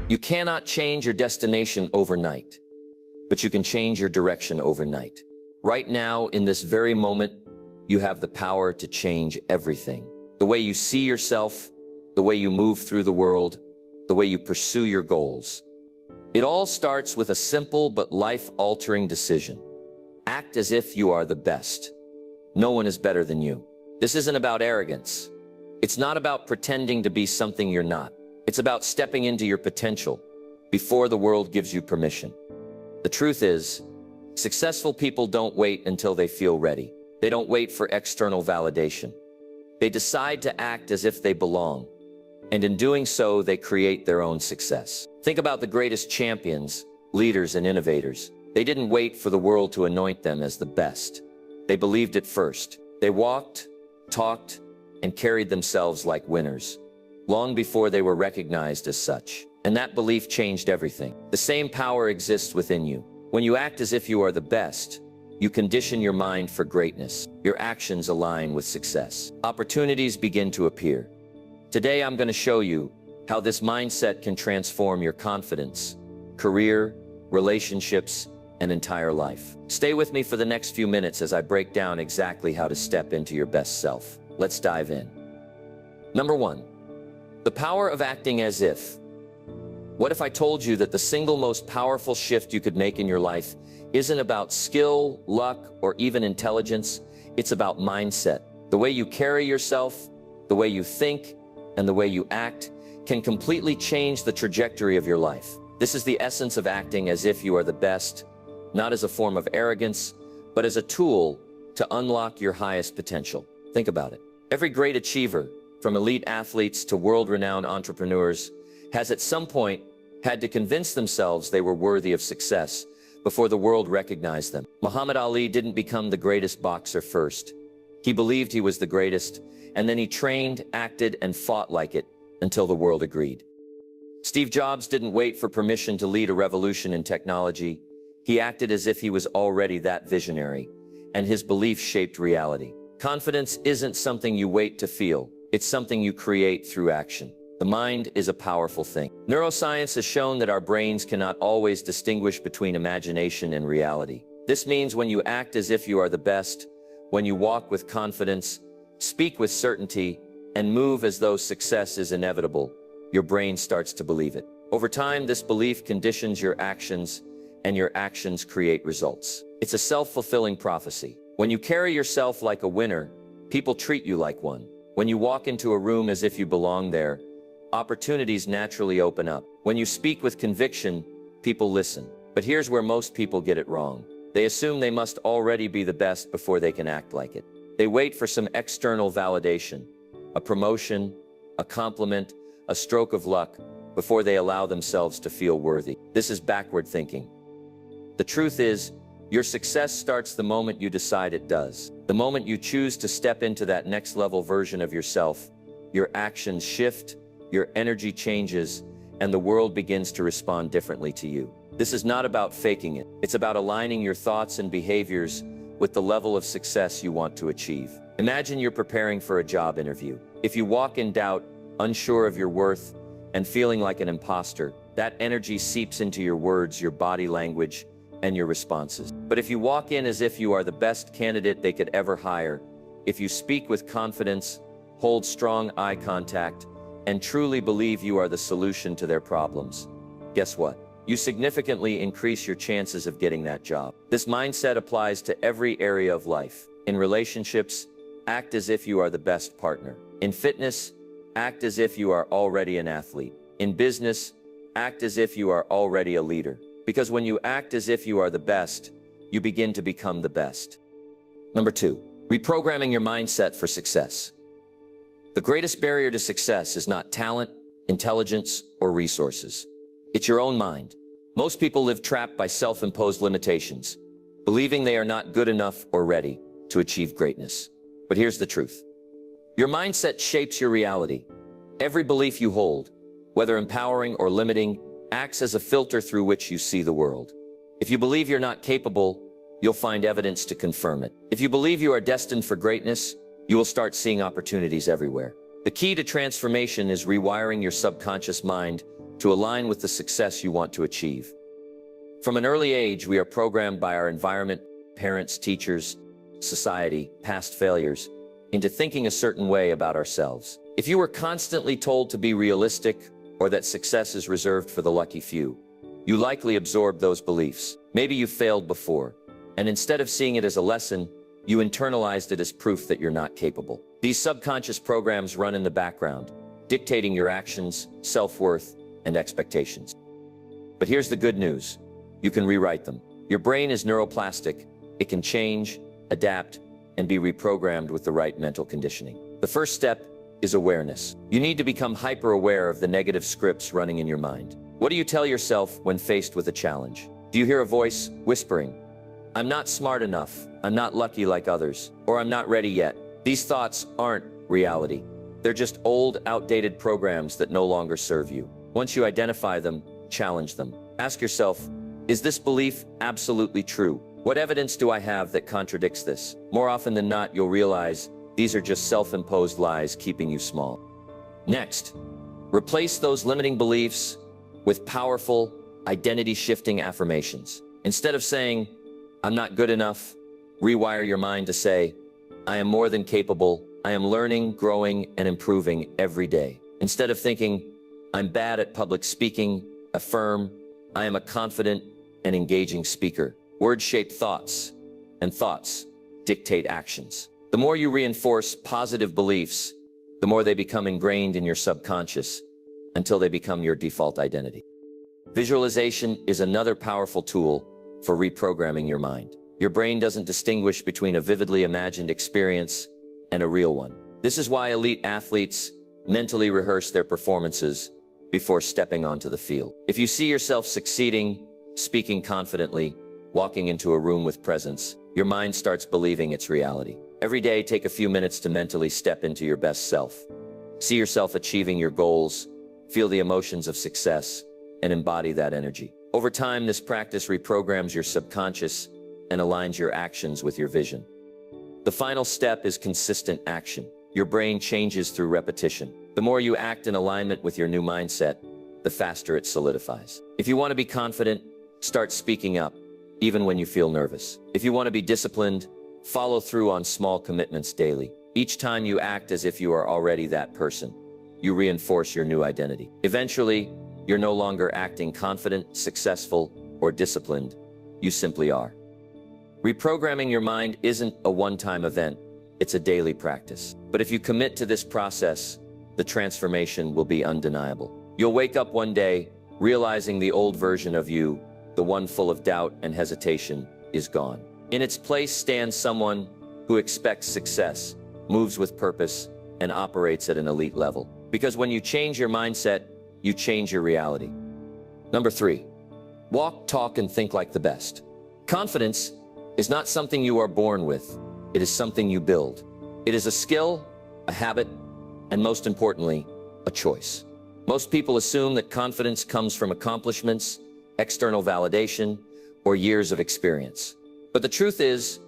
You cannot change your destination overnight, but you can change your direction overnight. Right now, in this very moment, you have the power to change everything. The way you see yourself, the way you move through the world, the way you pursue your goals. It all starts with a simple but life-altering decision. Act as if you are the best. No one is better than you. This isn't about arrogance. It's not about pretending to be something you're not. It's about stepping into your potential before the world gives you permission. The truth is, successful people don't wait until they feel ready. They don't wait for external validation. They decide to act as if they belong. And in doing so, they create their own success. Think about the greatest champions, leaders, and innovators. They didn't wait for the world to anoint them as the best. They believed it first. They walked, talked, and carried themselves like winners, long before they were recognized as such. And that belief changed everything. The same power exists within you. When you act as if you are the best, you condition your mind for greatness. Your actions align with success. Opportunities begin to appear. Today, I'm going to show you how this mindset can transform your confidence, career, relationships, and entire life. Stay with me for the next few minutes as I break down exactly how to step into your best self. Let's dive in. Number 1, the power of acting as if. What if I told you that the single most powerful shift you could make in your life isn't about skill, luck, or even intelligence? It's about mindset. The way you carry yourself, the way you think, and the way you act can completely change the trajectory of your life. This is the essence of acting as if you are the best, not as a form of arrogance, but as a tool to unlock your highest potential. Think about it. Every great achiever, from elite athletes to world-renowned entrepreneurs, has at some point had to convince themselves they were worthy of success before the world recognized them. Muhammad Ali didn't become the greatest boxer first. He believed he was the greatest, and then he trained, acted, and fought like it until the world agreed. Steve Jobs didn't wait for permission to lead a revolution in technology. He acted as if he was already that visionary, and his belief shaped reality. Confidence isn't something you wait to feel. It's something you create through action. The mind is a powerful thing. Neuroscience has shown that our brains cannot always distinguish between imagination and reality. This means when you act as if you are the best, when you walk with confidence, speak with certainty, and move as though success is inevitable, your brain starts to believe it. Over time, this belief conditions your actions, and your actions create results. It's a self-fulfilling prophecy. When you carry yourself like a winner, people treat you like one. When you walk into a room as if you belong there, opportunities naturally open up. When you speak with conviction, people listen. But here's where most people get it wrong. They assume they must already be the best before they can act like it. They wait for some external validation, a promotion, a compliment, a stroke of luck, before they allow themselves to feel worthy. This is backward thinking. The truth is, your success starts the moment you decide it does. The moment you choose to step into that next level version of yourself, your actions shift, your energy changes, and the world begins to respond differently to you. This is not about faking it. It's about aligning your thoughts and behaviors with the level of success you want to achieve. Imagine you're preparing for a job interview. If you walk in doubt, unsure of your worth, and feeling like an imposter, that energy seeps into your words, your body language, and your responses. But if you walk in as if you are the best candidate they could ever hire, if you speak with confidence, hold strong eye contact, and truly believe you are the solution to their problems, guess what? You significantly increase your chances of getting that job. This mindset applies to every area of life. In relationships, act as if you are the best partner. In fitness, act as if you are already an athlete. In business, act as if you are already a leader. Because when you act as if you are the best, you begin to become the best. Number 2, reprogramming your mindset for success. The greatest barrier to success is not talent, intelligence, or resources. It's your own mind. Most people live trapped by self-imposed limitations, believing they are not good enough or ready to achieve greatness. But here's the truth. Your mindset shapes your reality. Every belief you hold, whether empowering or limiting, acts as a filter through which you see the world. If you believe you're not capable, you'll find evidence to confirm it. If you believe you are destined for greatness, you will start seeing opportunities everywhere. The key to transformation is rewiring your subconscious mind to align with the success you want to achieve. From an early age, we are programmed by our environment, parents, teachers, society, past failures, into thinking a certain way about ourselves. If you were constantly told to be realistic or that success is reserved for the lucky few, you likely absorbed those beliefs. Maybe you failed before, and instead of seeing it as a lesson, you internalized it as proof that you're not capable. These subconscious programs run in the background, dictating your actions, self-worth, and expectations. But here's the good news. You can rewrite them. Your brain is neuroplastic. It can change, adapt, and be reprogrammed with the right mental conditioning. The first step is awareness. You need to become hyper-aware of the negative scripts running in your mind. What do you tell yourself when faced with a challenge? Do you hear a voice whispering, "I'm not smart enough, I'm not lucky like others, or I'm not ready yet"? These thoughts aren't reality. They're just old, outdated programs that no longer serve you. Once you identify them, challenge them. Ask yourself, is this belief absolutely true? What evidence do I have that contradicts this? More often than not, you'll realize these are just self-imposed lies keeping you small. Next, replace those limiting beliefs with powerful, identity-shifting affirmations. Instead of saying, "I'm not good enough," rewire your mind to say, "I am more than capable. I am learning, growing, and improving every day." Instead of thinking, "I'm bad at public speaking," affirm, "I am a confident and engaging speaker." Words shape thoughts, and thoughts dictate actions. The more you reinforce positive beliefs, the more they become ingrained in your subconscious until they become your default identity. Visualization is another powerful tool for reprogramming your mind. Your brain doesn't distinguish between a vividly imagined experience and a real one. This is why elite athletes mentally rehearse their performances before stepping onto the field. If you see yourself succeeding, speaking confidently, walking into a room with presence, your mind starts believing it's reality. Every day, take a few minutes to mentally step into your best self. See yourself achieving your goals, feel the emotions of success, and embody that energy. Over time, this practice reprograms your subconscious and aligns your actions with your vision. The final step is consistent action. Your brain changes through repetition. The more you act in alignment with your new mindset, the faster it solidifies. If you want to be confident, start speaking up, even when you feel nervous. If you want to be disciplined, follow through on small commitments daily. Each time you act as if you are already that person, you reinforce your new identity. Eventually, you're no longer acting confident, successful, or disciplined. You simply are. Reprogramming your mind isn't a one-time event, it's a daily practice. But if you commit to this process, the transformation will be undeniable. You'll wake up one day realizing the old version of you, the one full of doubt and hesitation, is gone. In its place stands someone who expects success, moves with purpose, and operates at an elite level. Because when you change your mindset, you change your reality. Number 3, walk, talk, and think like the best. Confidence is not something you are born with. It is something you build. It is a skill, a habit, and most importantly, a choice. Most people assume that confidence comes from accomplishments, external validation, or years of experience. But the truth is,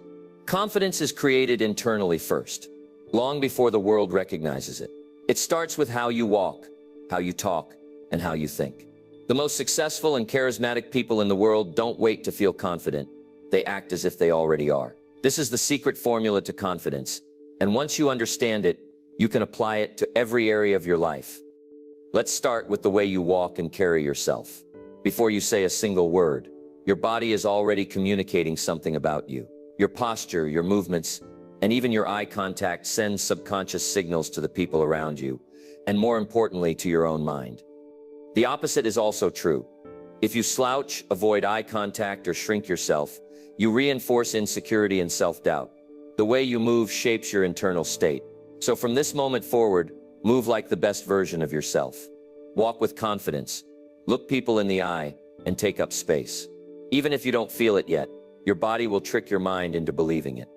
confidence is created internally first, long before the world recognizes it. It starts with how you walk, how you talk, and how you think. The most successful and charismatic people in the world don't wait to feel confident. They act as if they already are. This is the secret formula to confidence, and once you understand it, you can apply it to every area of your life. Let's start with the way you walk and carry yourself. Before you say a single word, your body is already communicating something about you. Your posture, your movements, and even your eye contact send subconscious signals to the people around you, and more importantly, to your own mind. The opposite is also true. If you slouch, avoid eye contact, or shrink yourself, you reinforce insecurity and self-doubt. The way you move shapes your internal state. So from this moment forward, move like the best version of yourself. Walk with confidence, look people in the eye, and take up space. Even if you don't feel it yet, your body will trick your mind into believing it.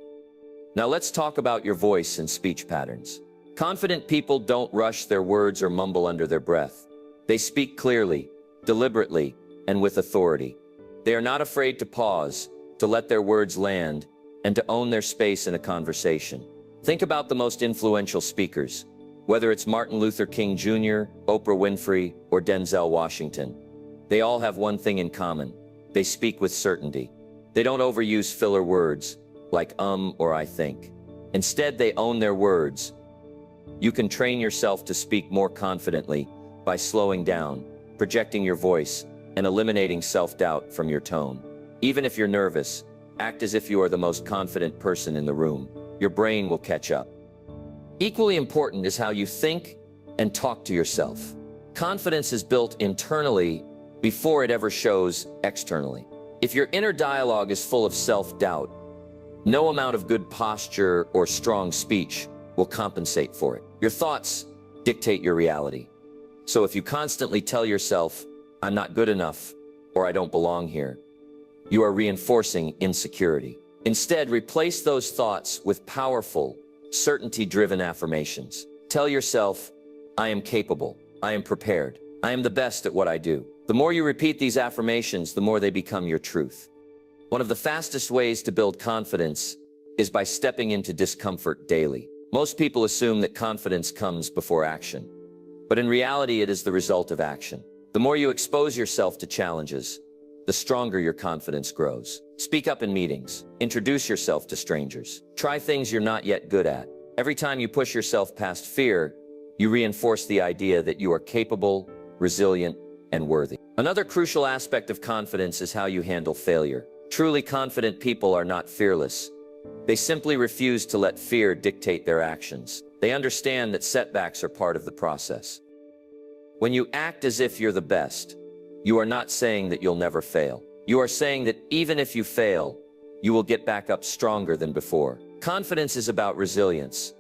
Now let's talk about your voice and speech patterns. Confident people don't rush their words or mumble under their breath. They speak clearly, deliberately, and with authority. They are not afraid to pause, to let their words land, and to own their space in a conversation. Think about the most influential speakers. Whether it's Martin Luther King Jr., Oprah Winfrey, or Denzel Washington, they all have one thing in common. They speak with certainty. They don't overuse filler words like or I think. Instead, they own their words. You can train yourself to speak more confidently by slowing down, projecting your voice, and eliminating self-doubt from your tone. Even if you're nervous, act as if you are the most confident person in the room. Your brain will catch up. Equally important is how you think and talk to yourself. Confidence is built internally before it ever shows externally. If your inner dialogue is full of self-doubt, no amount of good posture or strong speech will compensate for it. Your thoughts dictate your reality. So if you constantly tell yourself, "I'm not good enough," or "I don't belong here," you are reinforcing insecurity. Instead, replace those thoughts with powerful, certainty-driven affirmations. Tell yourself, "I am capable. I am prepared. I am the best at what I do." The more you repeat these affirmations, the more they become your truth. One of the fastest ways to build confidence is by stepping into discomfort daily. Most people assume that confidence comes before action, but in reality, it is the result of action. The more you expose yourself to challenges, the stronger your confidence grows. Speak up in meetings. Introduce yourself to strangers. Try things you're not yet good at. Every time you push yourself past fear, you reinforce the idea that you are capable, resilient, and worthy. Another crucial aspect of confidence is how you handle failure. Truly confident people are not fearless. They simply refuse to let fear dictate their actions. They understand that setbacks are part of the process. When you act as if you're the best, you are not saying that you'll never fail. You are saying that even if you fail, you will get back up stronger than before. Confidence is about resilience,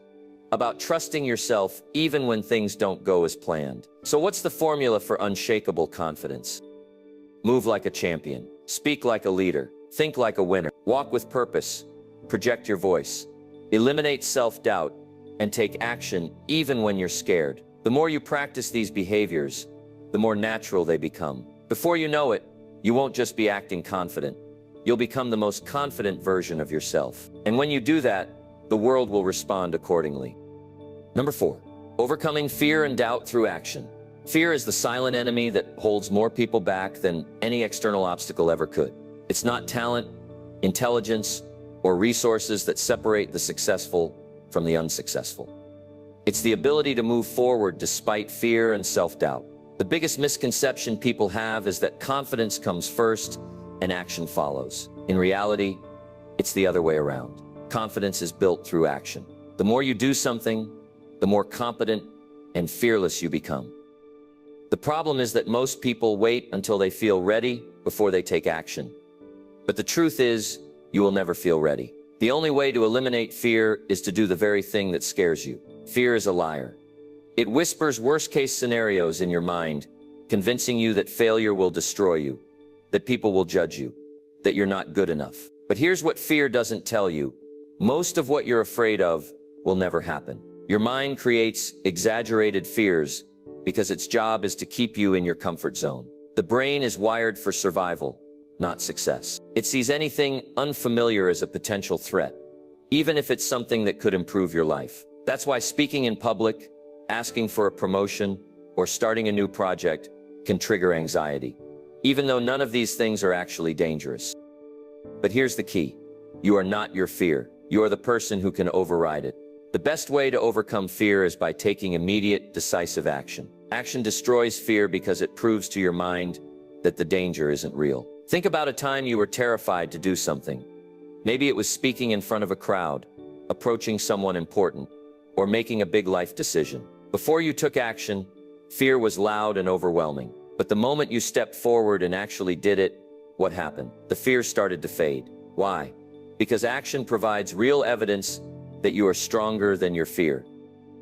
about trusting yourself even when things don't go as planned. So what's the formula for unshakable confidence? Move like a champion. Speak like a leader. Think like a winner. Walk with purpose. Project your voice. Eliminate self-doubt and take action even when you're scared. The more you practice these behaviors, the more natural they become. Before you know it, you won't just be acting confident. You'll become the most confident version of yourself. And when you do that, the world will respond accordingly. Number 4, overcoming fear and doubt through action. Fear is the silent enemy that holds more people back than any external obstacle ever could. It's not talent, intelligence, or resources that separate the successful from the unsuccessful. It's the ability to move forward despite fear and self-doubt. The biggest misconception people have is that confidence comes first and action follows. In reality, it's the other way around. Confidence is built through action. The more you do something, the more competent and fearless you become. The problem is that most people wait until they feel ready before they take action. But the truth is, you will never feel ready. The only way to eliminate fear is to do the very thing that scares you. Fear is a liar. It whispers worst-case scenarios in your mind, convincing you that failure will destroy you, that people will judge you, that you're not good enough. But here's what fear doesn't tell you. Most of what you're afraid of will never happen. Your mind creates exaggerated fears because its job is to keep you in your comfort zone. The brain is wired for survival, not success. It sees anything unfamiliar as a potential threat, even if it's something that could improve your life. That's why speaking in public, asking for a promotion, or starting a new project can trigger anxiety, even though none of these things are actually dangerous. But here's the key. You are not your fear. You are the person who can override it. The best way to overcome fear is by taking immediate, decisive action. Action destroys fear because it proves to your mind that the danger isn't real. Think about a time you were terrified to do something. Maybe it was speaking in front of a crowd, approaching someone important, or making a big life decision. Before you took action, fear was loud and overwhelming. But the moment you stepped forward and actually did it, what happened? The fear started to fade. Why? Because action provides real evidence that you are stronger than your fear.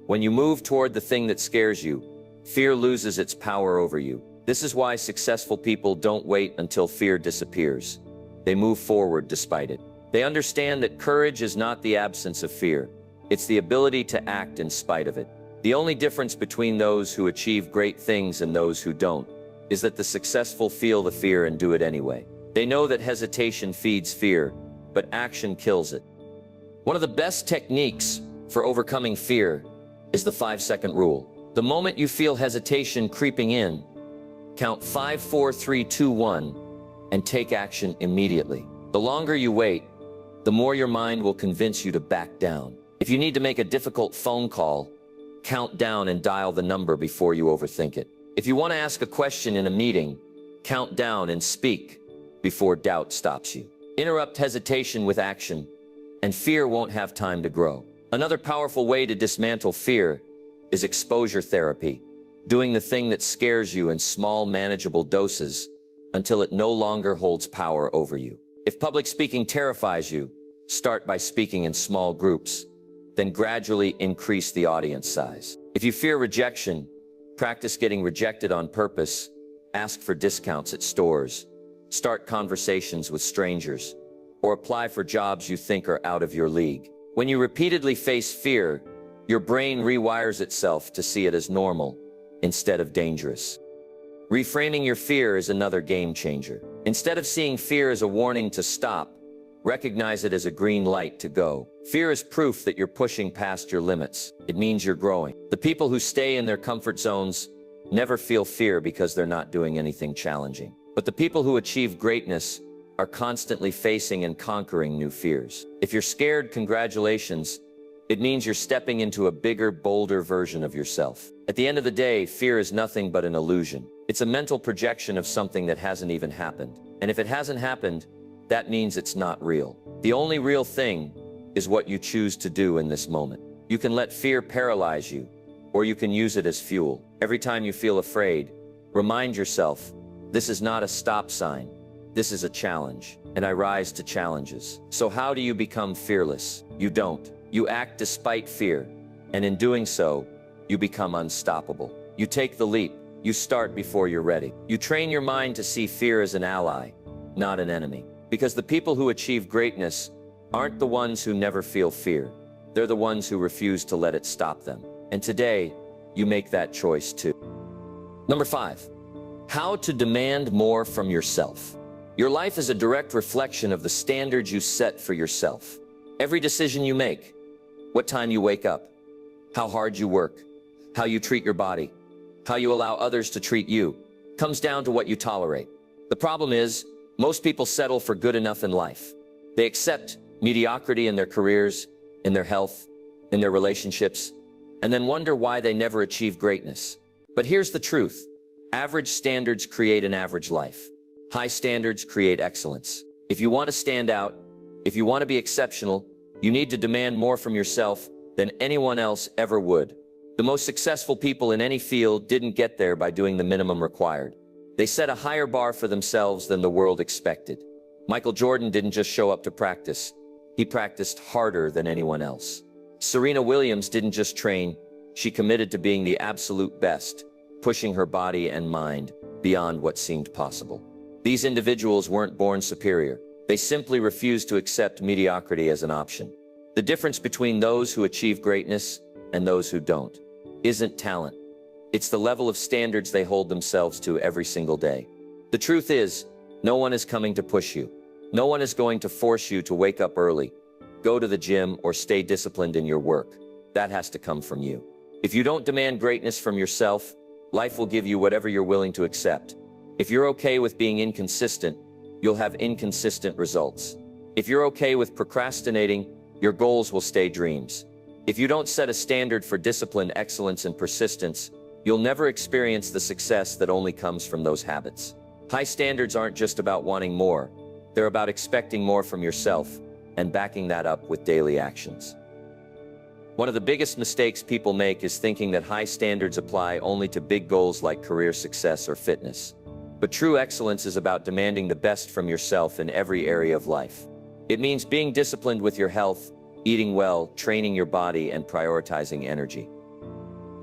When you move toward the thing that scares you, fear loses its power over you. This is why successful people don't wait until fear disappears. They move forward despite it. They understand that courage is not the absence of fear. It's the ability to act in spite of it. The only difference between those who achieve great things and those who don't is that the successful feel the fear and do it anyway. They know that hesitation feeds fear, but action kills it. One of the best techniques for overcoming fear is the 5-second rule. The moment you feel hesitation creeping in, count 5, 4, 3, 2, 1, and take action immediately. The longer you wait, the more your mind will convince you to back down. If you need to make a difficult phone call, count down and dial the number before you overthink it. If you want to ask a question in a meeting, count down and speak before doubt stops you. Interrupt hesitation with action, and fear won't have time to grow. Another powerful way to dismantle fear is exposure therapy, doing the thing that scares you in small, manageable doses until it no longer holds power over you. If public speaking terrifies you, start by speaking in small groups, then gradually increase the audience size. If you fear rejection, practice getting rejected on purpose, ask for discounts at stores, start conversations with strangers, or apply for jobs you think are out of your league. When you repeatedly face fear, your brain rewires itself to see it as normal instead of dangerous. Reframing your fear is another game changer. Instead of seeing fear as a warning to stop, recognize it as a green light to go. Fear is proof that you're pushing past your limits. It means you're growing. The people who stay in their comfort zones never feel fear because they're not doing anything challenging. But the people who achieve greatness are constantly facing and conquering new fears. If you're scared, congratulations. It means you're stepping into a bigger, bolder version of yourself. At the end of the day, fear is nothing but an illusion. It's a mental projection of something that hasn't even happened. And if it hasn't happened, that means it's not real. The only real thing is what you choose to do in this moment. You can let fear paralyze you, or you can use it as fuel. Every time you feel afraid, remind yourself, this is not a stop sign. This is a challenge, and I rise to challenges. So how do you become fearless? You don't. You act despite fear, and in doing so, you become unstoppable. You take the leap. You start before you're ready. You train your mind to see fear as an ally, not an enemy. Because the people who achieve greatness aren't the ones who never feel fear. They're the ones who refuse to let it stop them. And today, you make that choice too. Number 5, how to demand more from yourself. Your life is a direct reflection of the standards you set for yourself. Every decision you make, what time you wake up, how hard you work, how you treat your body, how you allow others to treat you, comes down to what you tolerate. The problem is, most people settle for good enough in life. They accept mediocrity in their careers, in their health, in their relationships, and then wonder why they never achieve greatness. But here's the truth. Average standards create an average life. High standards create excellence. If you want to stand out, if you want to be exceptional, you need to demand more from yourself than anyone else ever would. The most successful people in any field didn't get there by doing the minimum required. They set a higher bar for themselves than the world expected. Michael Jordan didn't just show up to practice. He practiced harder than anyone else. Serena Williams didn't just train. She committed to being the absolute best, pushing her body and mind beyond what seemed possible. These individuals weren't born superior. They simply refused to accept mediocrity as an option. The difference between those who achieve greatness and those who don't isn't talent. It's the level of standards they hold themselves to every single day. The truth is, no one is coming to push you. No one is going to force you to wake up early, go to the gym, or stay disciplined in your work. That has to come from you. If you don't demand greatness from yourself, life will give you whatever you're willing to accept. If you're okay with being inconsistent, you'll have inconsistent results. If you're okay with procrastinating, your goals will stay dreams. If you don't set a standard for discipline, excellence, and persistence, you'll never experience the success that only comes from those habits. High standards aren't just about wanting more. They're about expecting more from yourself and backing that up with daily actions. One of the biggest mistakes people make is thinking that high standards apply only to big goals like career success or fitness. But true excellence is about demanding the best from yourself in every area of life. It means being disciplined with your health, eating well, training your body, and prioritizing energy.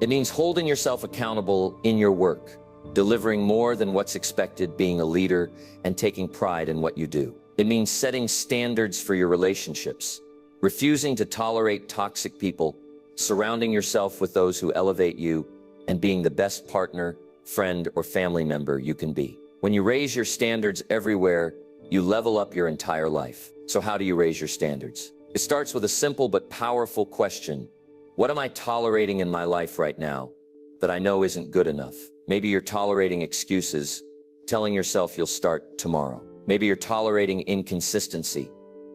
It means holding yourself accountable in your work, delivering more than what's expected, being a leader, and taking pride in what you do. It means setting standards for your relationships, refusing to tolerate toxic people, surrounding yourself with those who elevate you, and being the best partner, friend, or family member you can be. When you raise your standards everywhere, you level up your entire life. So how do you raise your standards? It starts with a simple but powerful question. What am I tolerating in my life right now that I know isn't good enough? Maybe you're tolerating excuses, telling yourself you'll start tomorrow. Maybe you're tolerating inconsistency,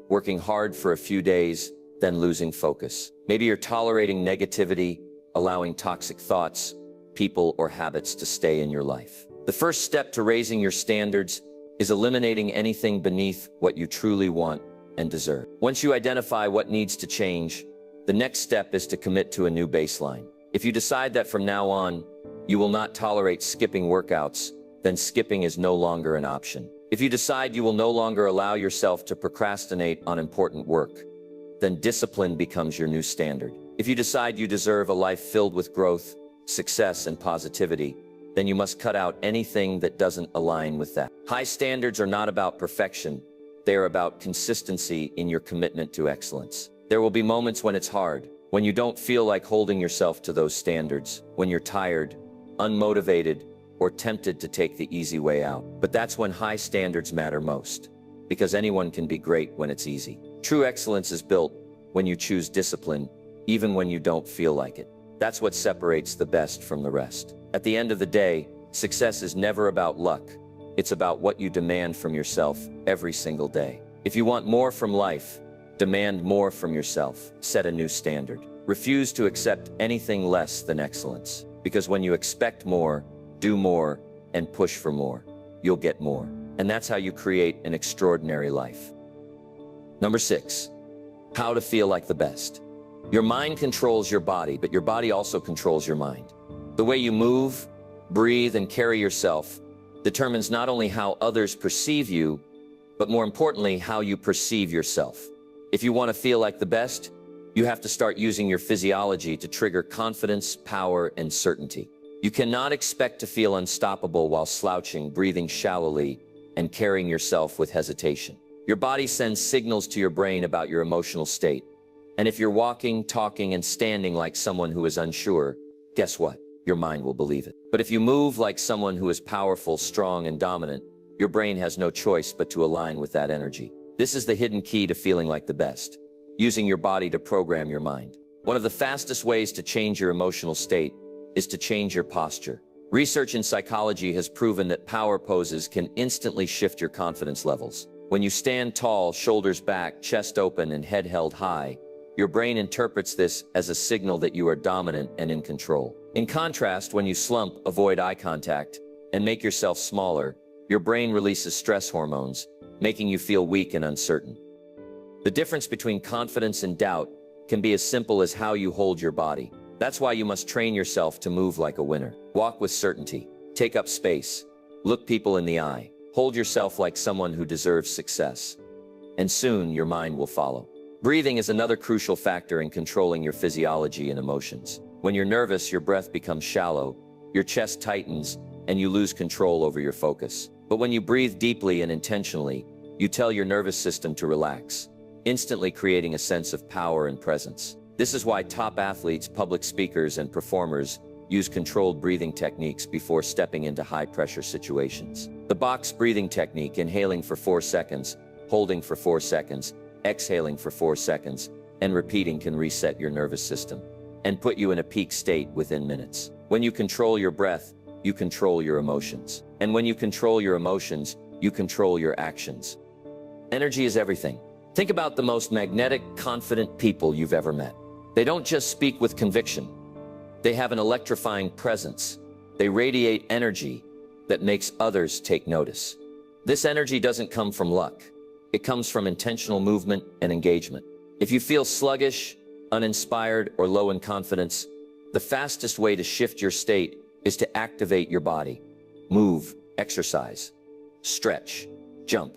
working hard for a few days, then losing focus. Maybe you're tolerating negativity, allowing toxic thoughts, people, or habits to stay in your life. The first step to raising your standards is eliminating anything beneath what you truly want and deserve. Once you identify what needs to change, the next step is to commit to a new baseline. If you decide that from now on, you will not tolerate skipping workouts, then skipping is no longer an option. If you decide you will no longer allow yourself to procrastinate on important work, then discipline becomes your new standard. If you decide you deserve a life filled with growth, success, and positivity, then you must cut out anything that doesn't align with that. High standards are not about perfection. They are about consistency in your commitment to excellence. There will be moments when it's hard, when you don't feel like holding yourself to those standards, when you're tired, unmotivated, or tempted to take the easy way out. But that's when high standards matter most, because anyone can be great when it's easy. True excellence is built when you choose discipline, even when you don't feel like it. That's what separates the best from the rest. At the end of the day, success is never about luck. It's about what you demand from yourself every single day. If you want more from life, demand more from yourself. Set a new standard. Refuse to accept anything less than excellence. Because when you expect more, do more, and push for more, you'll get more. And that's how you create an extraordinary life. Number 6, how to feel like the best. Your mind controls your body, but your body also controls your mind. The way you move, breathe, and carry yourself determines not only how others perceive you, but more importantly, how you perceive yourself. If you want to feel like the best, you have to start using your physiology to trigger confidence, power, and certainty. You cannot expect to feel unstoppable while slouching, breathing shallowly, and carrying yourself with hesitation. Your body sends signals to your brain about your emotional state. And if you're walking, talking, and standing like someone who is unsure, guess what? Your mind will believe it. But if you move like someone who is powerful, strong, and dominant, your brain has no choice but to align with that energy. This is the hidden key to feeling like the best, using your body to program your mind. One of the fastest ways to change your emotional state is to change your posture. Research in psychology has proven that power poses can instantly shift your confidence levels. When you stand tall, shoulders back, chest open, and head held high, your brain interprets this as a signal that you are dominant and in control. In contrast, when you slump, avoid eye contact, and make yourself smaller, your brain releases stress hormones, making you feel weak and uncertain. The difference between confidence and doubt can be as simple as how you hold your body. That's why you must train yourself to move like a winner. Walk with certainty. Take up space. Look people in the eye. Hold yourself like someone who deserves success. And soon your mind will follow. Breathing is another crucial factor in controlling your physiology and emotions. When you're nervous, your breath becomes shallow, your chest tightens, and you lose control over your focus. But when you breathe deeply and intentionally, you tell your nervous system to relax, instantly creating a sense of power and presence. This is why top athletes, public speakers, and performers use controlled breathing techniques before stepping into high-pressure situations. The box breathing technique, inhaling for 4 seconds, holding for 4 seconds, exhaling for 4 seconds, and repeating can reset your nervous system and put you in a peak state within minutes. When you control your breath, you control your emotions. And when you control your emotions, you control your actions. Energy is everything. Think about the most magnetic, confident people you've ever met. They don't just speak with conviction. They have an electrifying presence. They radiate energy that makes others take notice. This energy doesn't come from luck. It comes from intentional movement and engagement. If you feel sluggish, uninspired, or low in confidence, the fastest way to shift your state is to activate your body. Move, exercise, stretch, jump,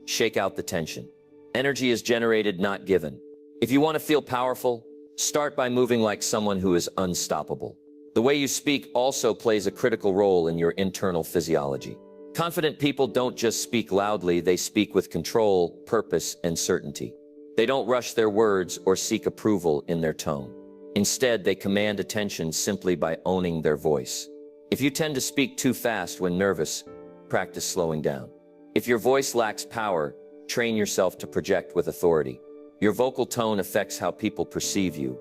shake out the tension. Energy is generated, not given. If you want to feel powerful, start by moving like someone who is unstoppable. The way you speak also plays a critical role in your internal physiology. Confident people don't just speak loudly, they speak with control, purpose, and certainty. They don't rush their words or seek approval in their tone. Instead, they command attention simply by owning their voice. If you tend to speak too fast when nervous, practice slowing down. If your voice lacks power, train yourself to project with authority. Your vocal tone affects how people perceive you,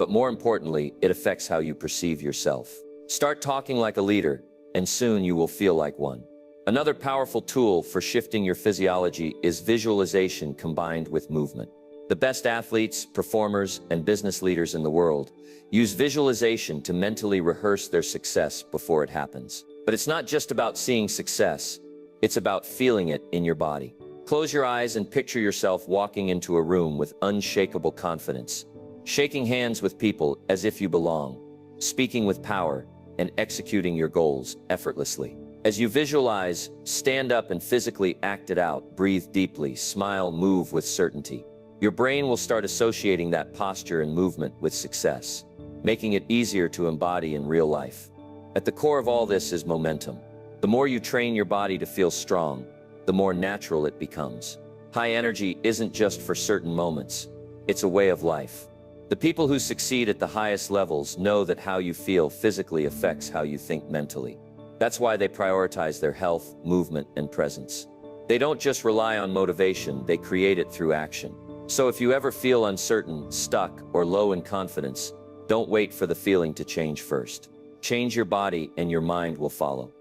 but more importantly, it affects how you perceive yourself. Start talking like a leader, and soon you will feel like one. Another powerful tool for shifting your physiology is visualization combined with movement. The best athletes, performers, and business leaders in the world use visualization to mentally rehearse their success before it happens. But it's not just about seeing success, it's about feeling it in your body. Close your eyes and picture yourself walking into a room with unshakable confidence, shaking hands with people as if you belong, speaking with power, and executing your goals effortlessly. As you visualize, stand up and physically act it out. Breathe deeply, smile, move with certainty. Your brain will start associating that posture and movement with success, making it easier to embody in real life. At the core of all this is momentum. The more you train your body to feel strong, the more natural it becomes. High energy isn't just for certain moments, it's a way of life. The people who succeed at the highest levels know that how you feel physically affects how you think mentally. That's why they prioritize their health, movement, and presence. They don't just rely on motivation, they create it through action. So if you ever feel uncertain, stuck, or low in confidence, don't wait for the feeling to change first. Change your body and your mind will follow.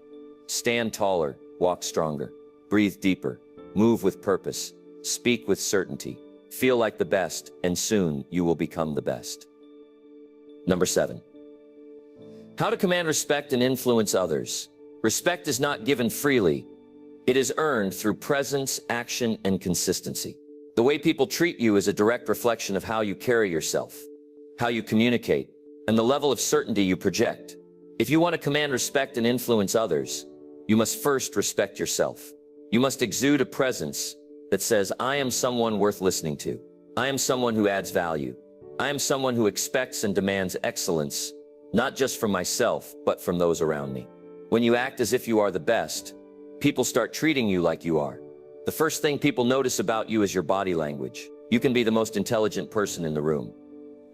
Stand taller, walk stronger, breathe deeper, move with purpose, speak with certainty, feel like the best, and soon you will become the best. Number 7. How to command respect and influence others. Respect is not given freely. It is earned through presence, action, and consistency. The way people treat you is a direct reflection of how you carry yourself, how you communicate, and the level of certainty you project. If you want to command respect and influence others, you must first respect yourself. You must exude a presence that says, I am someone worth listening to. I am someone who adds value. I am someone who expects and demands excellence, not just from myself, but from those around me. When you act as if you are the best, people start treating you like you are. The first thing people notice about you is your body language. You can be the most intelligent person in the room,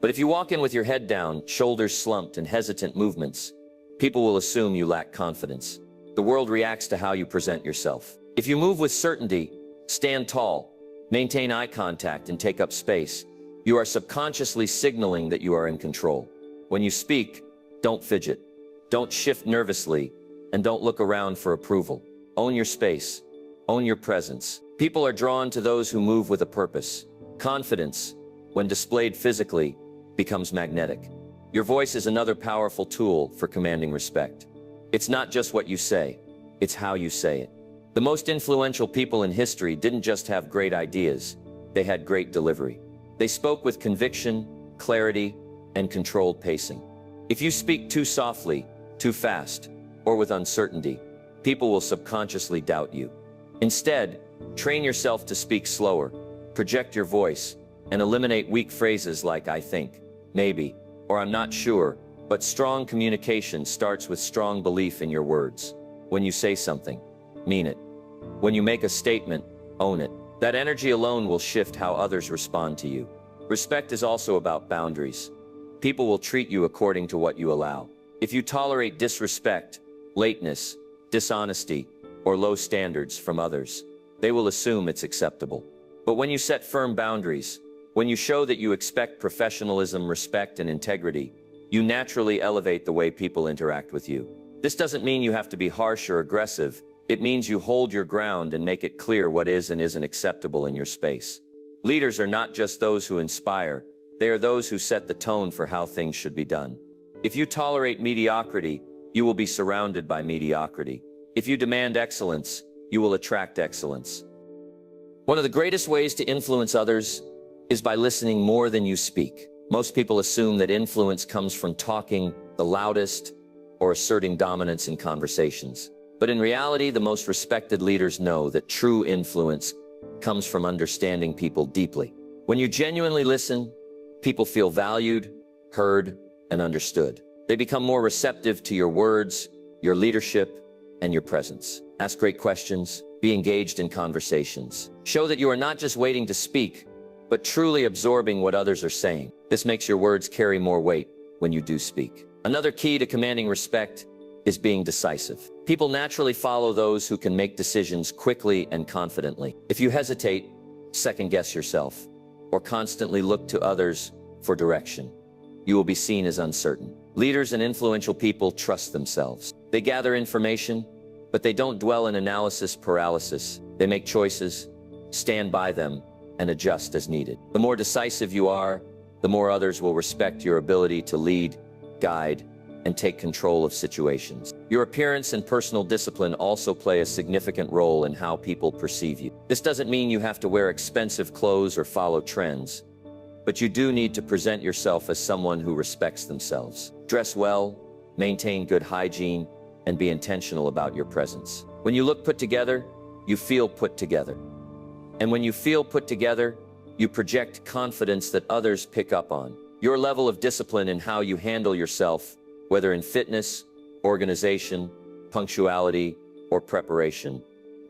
but if you walk in with your head down, shoulders slumped, and hesitant movements, people will assume you lack confidence. The world reacts to how you present yourself. If you move with certainty, stand tall, maintain eye contact, and take up space, you are subconsciously signaling that you are in control. When you speak, don't fidget, don't shift nervously, and don't look around for approval. Own your space, own your presence. People are drawn to those who move with a purpose. Confidence, when displayed physically, becomes magnetic. Your voice is another powerful tool for commanding respect. It's not just what you say, it's how you say it. The most influential people in history didn't just have great ideas, they had great delivery. They spoke with conviction, clarity, and controlled pacing. If you speak too softly, too fast, or with uncertainty, people will subconsciously doubt you. Instead, train yourself to speak slower, project your voice, and eliminate weak phrases like I think, maybe, or I'm not sure. But strong communication starts with strong belief in your words. When you say something, mean it. When you make a statement, own it. That energy alone will shift how others respond to you. Respect is also about boundaries. People will treat you according to what you allow. If you tolerate disrespect, lateness, dishonesty, or low standards from others, they will assume it's acceptable. But when you set firm boundaries, when you show that you expect professionalism, respect, and integrity, you naturally elevate the way people interact with you. This doesn't mean you have to be harsh or aggressive. It means you hold your ground and make it clear what is and isn't acceptable in your space. Leaders are not just those who inspire, they are those who set the tone for how things should be done. If you tolerate mediocrity, you will be surrounded by mediocrity. If you demand excellence, you will attract excellence. One of the greatest ways to influence others is by listening more than you speak. Most people assume that influence comes from talking the loudest or asserting dominance in conversations. But in reality, the most respected leaders know that true influence comes from understanding people deeply. When you genuinely listen, people feel valued, heard, and understood. They become more receptive to your words, your leadership, and your presence. Ask great questions, be engaged in conversations. Show that you are not just waiting to speak, but truly absorbing what others are saying. This makes your words carry more weight when you do speak. Another key to commanding respect is being decisive. People naturally follow those who can make decisions quickly and confidently. If you hesitate, second-guess yourself, or constantly look to others for direction, you will be seen as uncertain. Leaders and influential people trust themselves. They gather information, but they don't dwell in analysis paralysis. They make choices, stand by them, and adjust as needed. The more decisive you are, the more others will respect your ability to lead, guide, and take control of situations. Your appearance and personal discipline also play a significant role in how people perceive you. This doesn't mean you have to wear expensive clothes or follow trends, but you do need to present yourself as someone who respects themselves. Dress well, maintain good hygiene, and be intentional about your presence. When you look put together, you feel put together. And when you feel put together, you project confidence that others pick up on. Your level of discipline in how you handle yourself, whether in fitness, organization, punctuality, or preparation,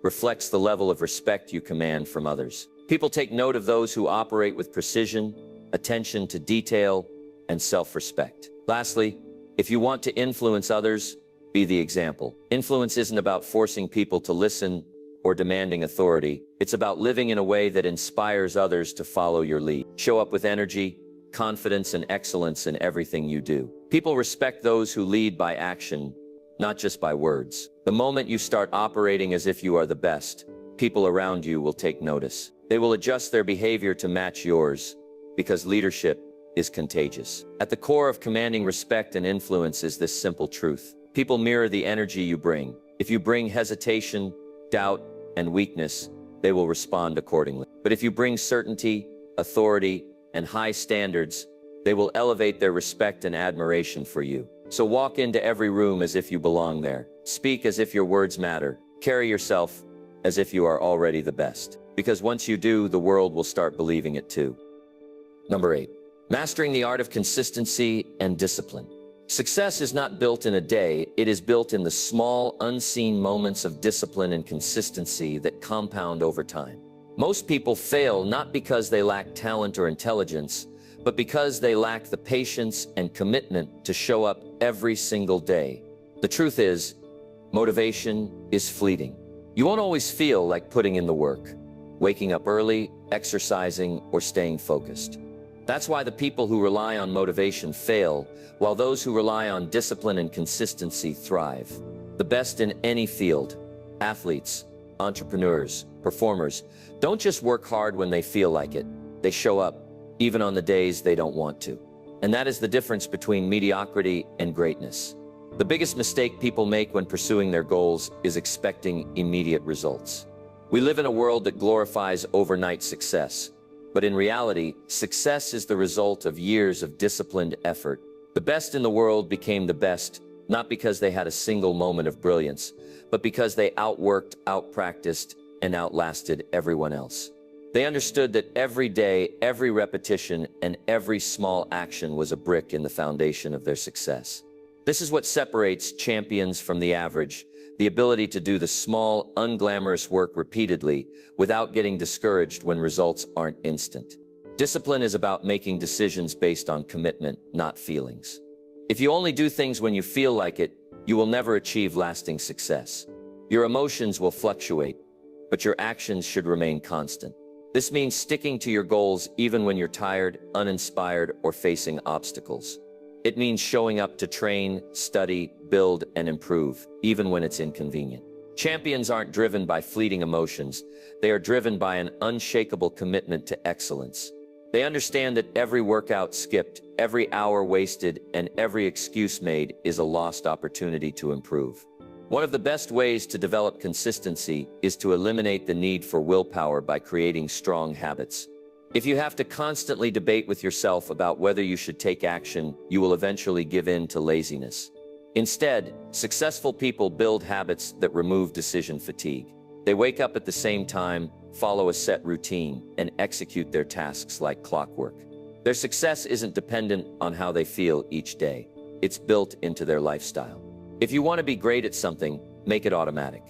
reflects the level of respect you command from others. People take note of those who operate with precision, attention to detail, and self-respect. Lastly, if you want to influence others, be the example. Influence isn't about forcing people to listen or demanding authority. It's about living in a way that inspires others to follow your lead. Show up with energy, confidence, and excellence in everything you do. People respect those who lead by action, not just by words. The moment you start operating as if you are the best, people around you will take notice. They will adjust their behavior to match yours, because leadership is contagious. At the core of commanding respect and influence is this simple truth. People mirror the energy you bring. If you bring hesitation, doubt, and weakness, they will respond accordingly. But if you bring certainty, authority, and high standards, they will elevate their respect and admiration for you. So walk into every room as if you belong there. Speak as if your words matter. Carry yourself as if you are already the best. Because once you do, the world will start believing it too. Number 8, mastering the art of consistency and discipline. Success is not built in a day, it is built in the small, unseen moments of discipline and consistency that compound over time. Most people fail not because they lack talent or intelligence, but because they lack the patience and commitment to show up every single day. The truth is, motivation is fleeting. You won't always feel like putting in the work, waking up early, exercising, or staying focused. That's why the people who rely on motivation fail, while those who rely on discipline and consistency thrive. The best in any field, athletes, entrepreneurs, performers, don't just work hard when they feel like it. They show up, even on the days they don't want to. And that is the difference between mediocrity and greatness. The biggest mistake people make when pursuing their goals is expecting immediate results. We live in a world that glorifies overnight success. But in reality, success is the result of years of disciplined effort. The best in the world became the best, not because they had a single moment of brilliance, but because they outworked, outpracticed, and outlasted everyone else. They understood that every day, every repetition, and every small action was a brick in the foundation of their success. This is what separates champions from the average, the ability to do the small, unglamorous work repeatedly without getting discouraged when results aren't instant. Discipline is about making decisions based on commitment, not feelings. If you only do things when you feel like it, you will never achieve lasting success. Your emotions will fluctuate, but your actions should remain constant. This means sticking to your goals even when you're tired, uninspired, or facing obstacles. It means showing up to train, study, build, and improve, even when it's inconvenient. Champions aren't driven by fleeting emotions. They are driven by an unshakable commitment to excellence. They understand that every workout skipped, every hour wasted, and every excuse made is a lost opportunity to improve. One of the best ways to develop consistency is to eliminate the need for willpower by creating strong habits. If you have to constantly debate with yourself about whether you should take action, you will eventually give in to laziness. Instead, successful people build habits that remove decision fatigue. They wake up at the same time, follow a set routine, and execute their tasks like clockwork. Their success isn't dependent on how they feel each day. It's built into their lifestyle. If you want to be great at something, make it automatic.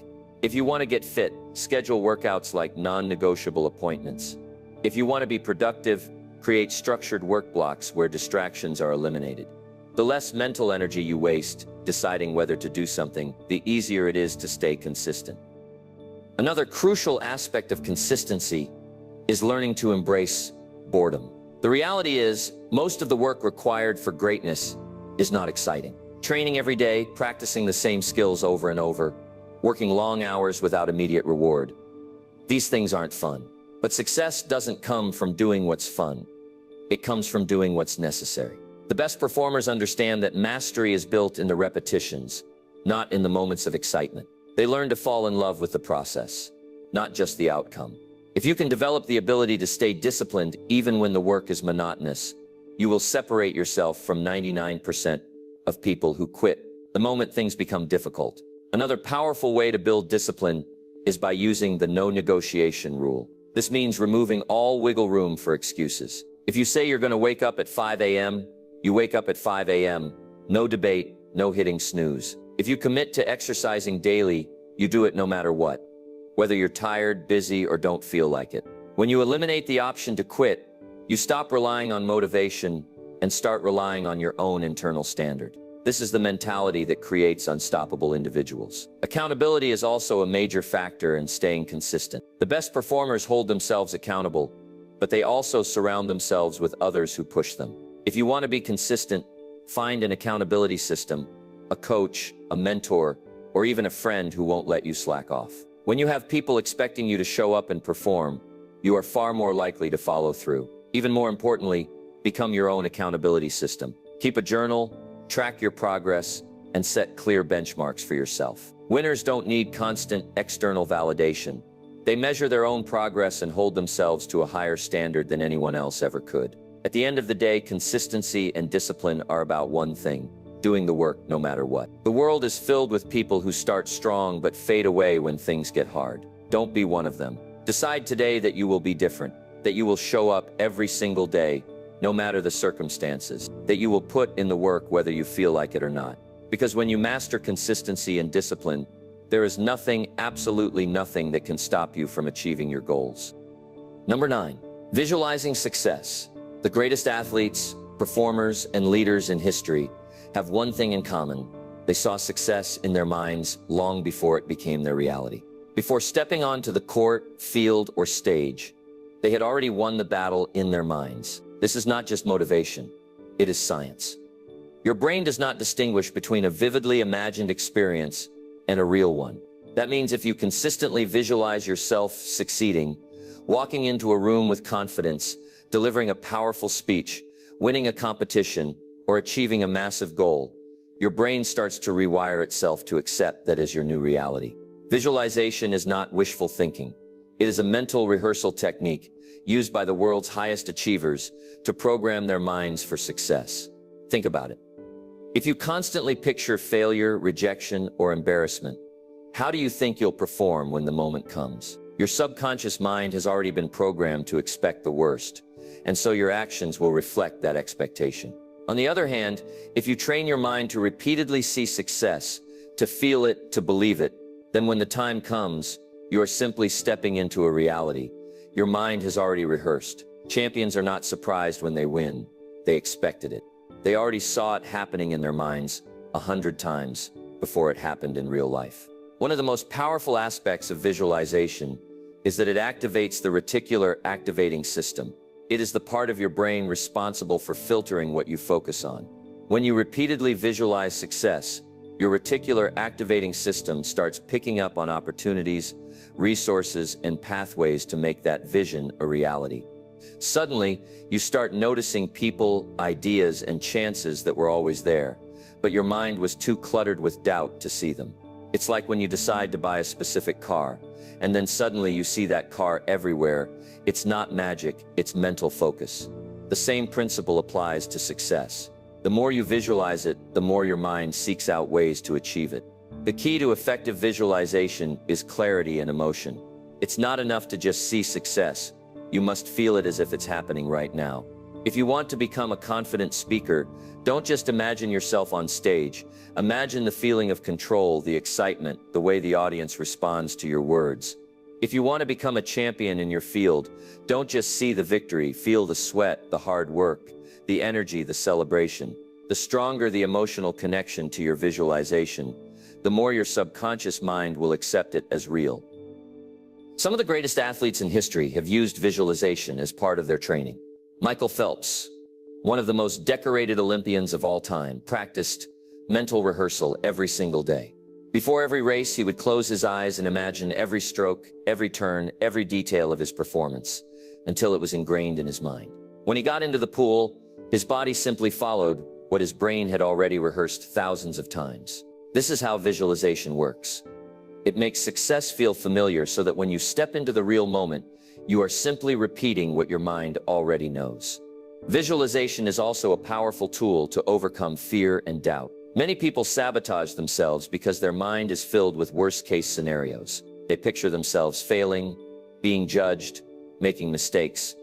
If you want to get fit, schedule workouts like non-negotiable appointments. If you want to be productive, create structured work blocks where distractions are eliminated. The less mental energy you waste deciding whether to do something, the easier it is to stay consistent. Another crucial aspect of consistency is learning to embrace boredom. The reality is, most of the work required for greatness is not exciting. Training every day, practicing the same skills over and over, working long hours without immediate reward. These things aren't fun. But success doesn't come from doing what's fun. It comes from doing what's necessary. The best performers understand that mastery is built in the repetitions, not in the moments of excitement. They learn to fall in love with the process, not just the outcome. If you can develop the ability to stay disciplined even when the work is monotonous, you will separate yourself from 99% of people who quit the moment things become difficult. Another powerful way to build discipline is by using the no negotiation rule. This means removing all wiggle room for excuses. If you say you're going to wake up at 5 a.m., you wake up at 5 a.m. No debate, no hitting snooze. If you commit to exercising daily, you do it no matter what, whether you're tired, busy, or don't feel like it. When you eliminate the option to quit, you stop relying on motivation and start relying on your own internal standard. This is the mentality that creates unstoppable individuals. Accountability is also a major factor in staying consistent. The best performers hold themselves accountable, but they also surround themselves with others who push them. If you want to be consistent, find an accountability system, a coach, a mentor, or even a friend who won't let you slack off. When you have people expecting you to show up and perform, you are far more likely to follow through. Even more importantly, become your own accountability system. Keep a journal, track your progress, and set clear benchmarks for yourself. Winners don't need constant external validation. They measure their own progress and hold themselves to a higher standard than anyone else ever could. At the end of the day, consistency and discipline are about one thing: doing the work no matter what. The world is filled with people who start strong but fade away when things get hard. Don't be one of them. Decide today that you will be different, that you will show up every single day, no matter the circumstances, that you will put in the work whether you feel like it or not. Because when you master consistency and discipline, there is nothing, absolutely nothing, that can stop you from achieving your goals. Number 9, visualizing success. The greatest athletes, performers, and leaders in history have one thing in common. They saw success in their minds long before it became their reality. Before stepping onto the court, field, or stage, they had already won the battle in their minds. This is not just motivation, it is science. Your brain does not distinguish between a vividly imagined experience and a real one. That means if you consistently visualize yourself succeeding, walking into a room with confidence, delivering a powerful speech, winning a competition, or achieving a massive goal, your brain starts to rewire itself to accept that as your new reality. Visualization is not wishful thinking. It is a mental rehearsal technique used by the world's highest achievers to program their minds for success. Think about it. If you constantly picture failure, rejection, or embarrassment, how do you think you'll perform when the moment comes? Your subconscious mind has already been programmed to expect the worst, and so your actions will reflect that expectation. On the other hand, if you train your mind to repeatedly see success, to feel it, to believe it, then when the time comes, you are simply stepping into a reality your mind has already rehearsed. Champions are not surprised when they win. They expected it. They already saw it happening in their minds 100 times before it happened in real life. One of the most powerful aspects of visualization is that it activates the reticular activating system. It is the part of your brain responsible for filtering what you focus on. When you repeatedly visualize success, your reticular activating system starts picking up on opportunities, resources, and pathways to make that vision a reality. Suddenly, you start noticing people, ideas, and chances that were always there, but your mind was too cluttered with doubt to see them. It's like when you decide to buy a specific car, and then suddenly you see that car everywhere. It's not magic, it's mental focus. The same principle applies to success. The more you visualize it, the more your mind seeks out ways to achieve it. The key to effective visualization is clarity and emotion. It's not enough to just see success. You must feel it as if it's happening right now. If you want to become a confident speaker, don't just imagine yourself on stage. Imagine the feeling of control, the excitement, the way the audience responds to your words. If you want to become a champion in your field, don't just see the victory, feel the sweat, the hard work, the energy, the celebration. The stronger the emotional connection to your visualization, the more your subconscious mind will accept it as real. Some of the greatest athletes in history have used visualization as part of their training. Michael Phelps, one of the most decorated Olympians of all time, practiced mental rehearsal every single day. Before every race, he would close his eyes and imagine every stroke, every turn, every detail of his performance, until it was ingrained in his mind. When he got into the pool, his body simply followed what his brain had already rehearsed thousands of times. This is how visualization works. It makes success feel familiar so that when you step into the real moment, you are simply repeating what your mind already knows. Visualization is also a powerful tool to overcome fear and doubt. Many people sabotage themselves because their mind is filled with worst-case scenarios. They picture themselves failing, being judged, making mistakes,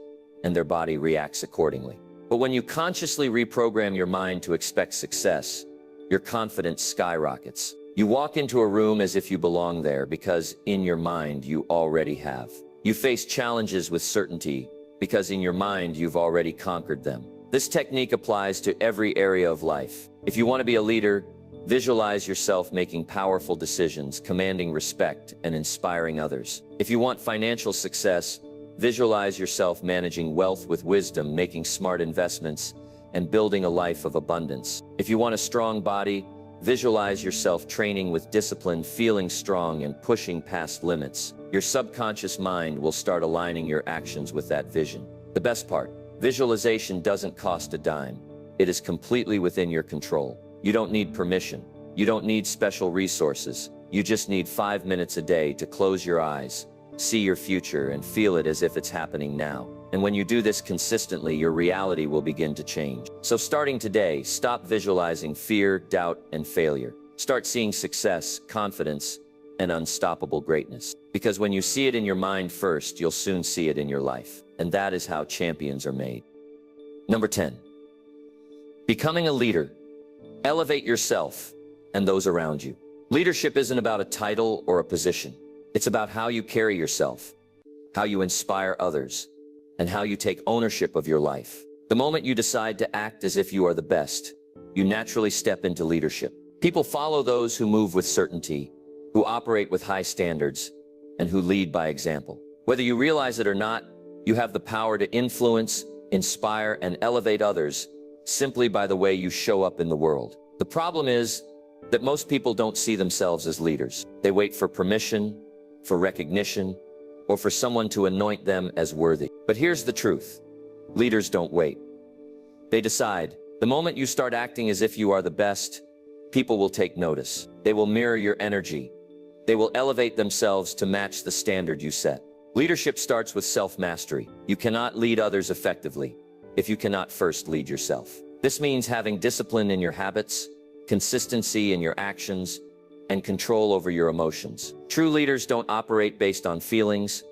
and their body reacts accordingly. But when you consciously reprogram your mind to expect success, your confidence skyrockets. You walk into a room as if you belong there because in your mind you already have. You face challenges with certainty because in your mind you've already conquered them. This technique applies to every area of life. If you want to be a leader, visualize yourself making powerful decisions, commanding respect, and inspiring others. If you want financial success, visualize yourself managing wealth with wisdom, making smart investments, and building a life of abundance. If you want a strong body, visualize yourself training with discipline, feeling strong, and pushing past limits. Your subconscious mind will start aligning your actions with that vision. The best part, visualization doesn't cost a dime. It is completely within your control. You don't need permission. You don't need special resources. You just need 5 minutes a day to close your eyes, see your future, and feel it as if it's happening now. And when you do this consistently, your reality will begin to change. So starting today, stop visualizing fear, doubt, and failure. Start seeing success, confidence, and unstoppable greatness. Because when you see it in your mind first, you'll soon see it in your life. And that is how champions are made. Number 10. Becoming a leader. Elevate yourself and those around you. Leadership isn't about a title or a position. It's about how you carry yourself, how you inspire others, and how you take ownership of your life. The moment you decide to act as if you are the best, you naturally step into leadership. People follow those who move with certainty, who operate with high standards, and who lead by example. Whether you realize it or not, you have the power to influence, inspire, and elevate others simply by the way you show up in the world. The problem is that most people don't see themselves as leaders. They wait for permission, for recognition, or for someone to anoint them as worthy. But here's the truth. Leaders don't wait. They decide. The moment you start acting as if you are the best, people will take notice. They will mirror your energy. They will elevate themselves to match the standard you set. Leadership starts with self-mastery. You cannot lead others effectively if you cannot first lead yourself. This means having discipline in your habits, consistency in your actions, and control over your emotions. True leaders don't operate based on feelings.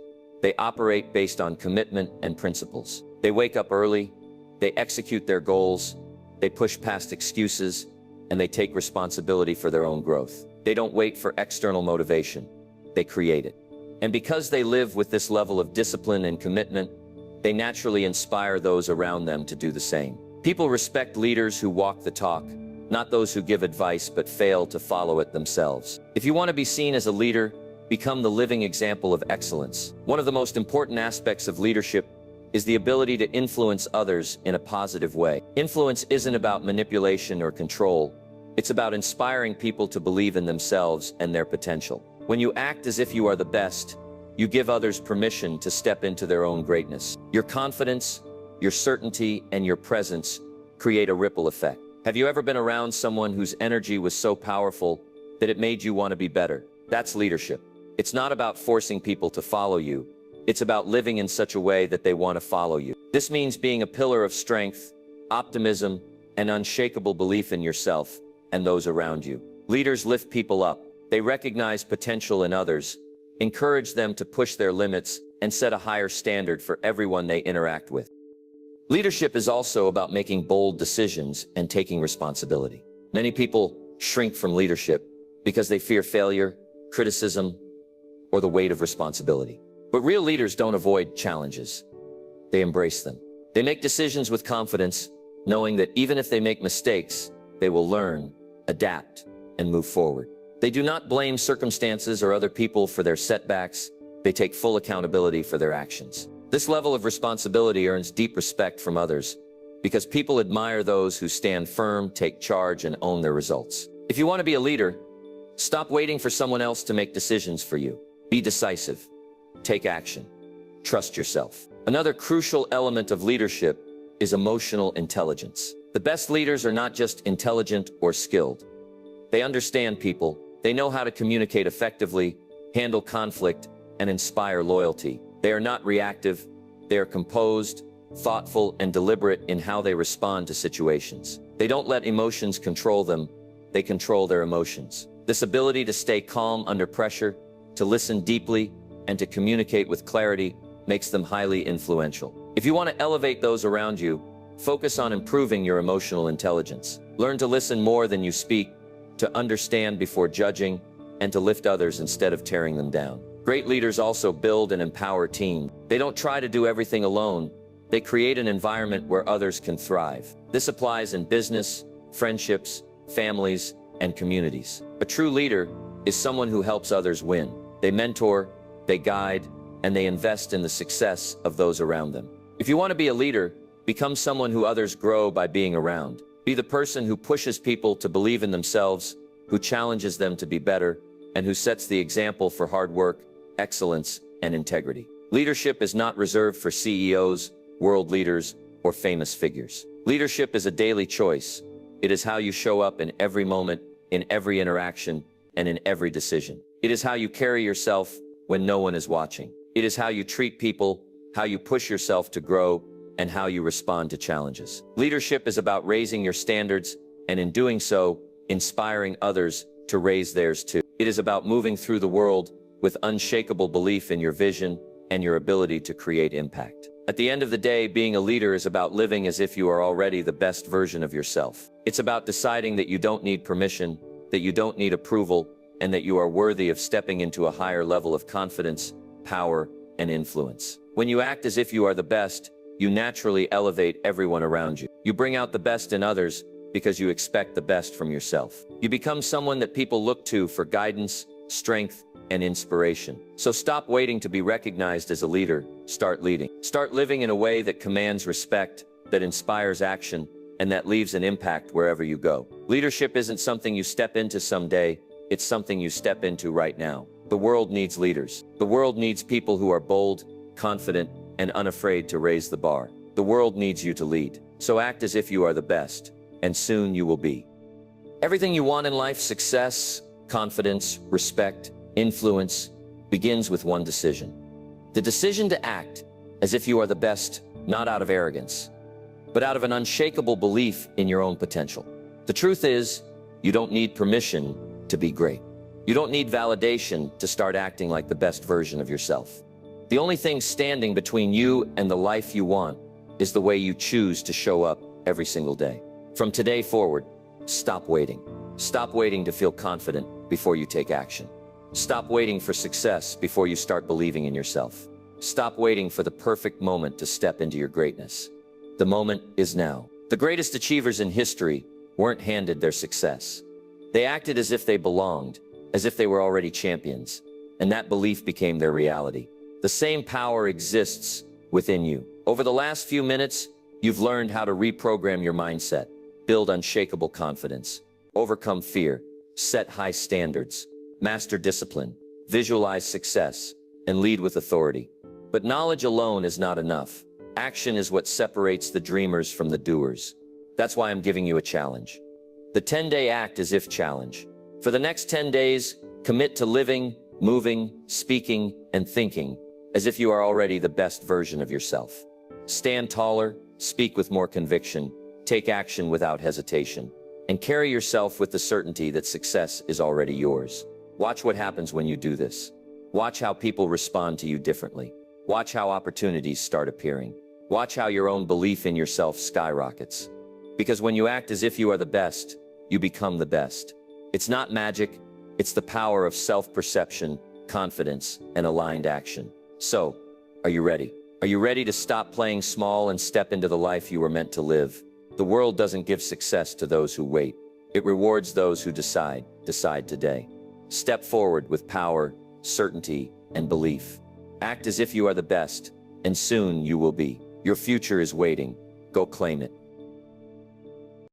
They operate based on commitment and principles. They wake up early, they execute their goals, they push past excuses, and they take responsibility for their own growth. They don't wait for external motivation. They create it. And because they live with this level of discipline and commitment, they naturally inspire those around them to do the same. People respect leaders who walk the talk, not those who give advice but fail to follow it themselves. If you want to be seen as a leader, become the living example of excellence. One of the most important aspects of leadership is the ability to influence others in a positive way. Influence isn't about manipulation or control. It's about inspiring people to believe in themselves and their potential. When you act as if you are the best, you give others permission to step into their own greatness. Your confidence, your certainty, and your presence create a ripple effect. Have you ever been around someone whose energy was so powerful that it made you want to be better? That's leadership. It's not about forcing people to follow you. It's about living in such a way that they want to follow you. This means being a pillar of strength, optimism, and unshakable belief in yourself and those around you. Leaders lift people up. They recognize potential in others, encourage them to push their limits, and set a higher standard for everyone they interact with. Leadership is also about making bold decisions and taking responsibility. Many people shrink from leadership because they fear failure, criticism, or the weight of responsibility. But real leaders don't avoid challenges. They embrace them. They make decisions with confidence, knowing that even if they make mistakes, they will learn, adapt, and move forward. They do not blame circumstances or other people for their setbacks. They take full accountability for their actions. This level of responsibility earns deep respect from others because people admire those who stand firm, take charge, and own their results. If you want to be a leader, stop waiting for someone else to make decisions for you. Be decisive. Take action. Trust yourself. Another crucial element of leadership is emotional intelligence. The best leaders are not just intelligent or skilled. They understand people, they know how to communicate effectively, handle conflict, and inspire loyalty. They are not reactive, they are composed, thoughtful, and deliberate in how they respond to situations. They don't let emotions control them, they control their emotions. This ability to stay calm under pressure, to listen deeply, and to communicate with clarity makes them highly influential. If you want to elevate those around you, focus on improving your emotional intelligence. Learn to listen more than you speak, to understand before judging, and to lift others instead of tearing them down. Great leaders also build and empower teams. They don't try to do everything alone. They create an environment where others can thrive. This applies in business, friendships, families, and communities. A true leader is someone who helps others win. They mentor, they guide, and they invest in the success of those around them. If you want to be a leader, become someone who others grow by being around. Be the person who pushes people to believe in themselves, who challenges them to be better, and who sets the example for hard work, excellence, and integrity. Leadership is not reserved for CEOs, world leaders, or famous figures. Leadership is a daily choice. It is how you show up in every moment, in every interaction, and in every decision. It is how you carry yourself when no one is watching. It is how you treat people, how you push yourself to grow, and how you respond to challenges. Leadership is about raising your standards, and in doing so, inspiring others to raise theirs too. It is about moving through the world with unshakable belief in your vision and your ability to create impact. At the end of the day, being a leader is about living as if you are already the best version of yourself. It's about deciding that you don't need permission, that you don't need approval, and that you are worthy of stepping into a higher level of confidence, power, and influence. When you act as if you are the best, you naturally elevate everyone around you. You bring out the best in others because you expect the best from yourself. You become someone that people look to for guidance, strength, and inspiration. So stop waiting to be recognized as a leader. Start leading. Start living in a way that commands respect, that inspires action, and that leaves an impact wherever you go. Leadership isn't something you step into someday, it's something you step into right now. The world needs leaders. The world needs people who are bold, confident, and unafraid to raise the bar. The world needs you to lead. So act as if you are the best, and soon you will be. Everything you want in life, success, confidence, respect, influence, begins with one decision. The decision to act as if you are the best, not out of arrogance, but out of an unshakable belief in your own potential. The truth is, you don't need permission to be great. You don't need validation to start acting like the best version of yourself. The only thing standing between you and the life you want is the way you choose to show up every single day. From today forward, stop waiting. Stop waiting to feel confident before you take action. Stop waiting for success before you start believing in yourself. Stop waiting for the perfect moment to step into your greatness. The moment is now. The greatest achievers in history weren't handed their success. They acted as if they belonged, as if they were already champions, and that belief became their reality. The same power exists within you. Over the last few minutes, you've learned how to reprogram your mindset, build unshakable confidence, overcome fear, set high standards, master discipline, visualize success, and lead with authority. But knowledge alone is not enough. Action is what separates the dreamers from the doers. That's why I'm giving you a challenge. The 10-day Act as If Challenge. For the next 10 days, commit to living, moving, speaking, and thinking as if you are already the best version of yourself. Stand taller, speak with more conviction, take action without hesitation, and carry yourself with the certainty that success is already yours. Watch what happens when you do this. Watch how people respond to you differently. Watch how opportunities start appearing. Watch how your own belief in yourself skyrockets. Because when you act as if you are the best, you become the best. It's not magic, it's the power of self-perception, confidence, and aligned action. So, are you ready? Are you ready to stop playing small and step into the life you were meant to live? The world doesn't give success to those who wait. It rewards those who decide today. Step forward with power, certainty, and belief. Act as if you are the best, and soon you will be. Your future is waiting. Go claim it.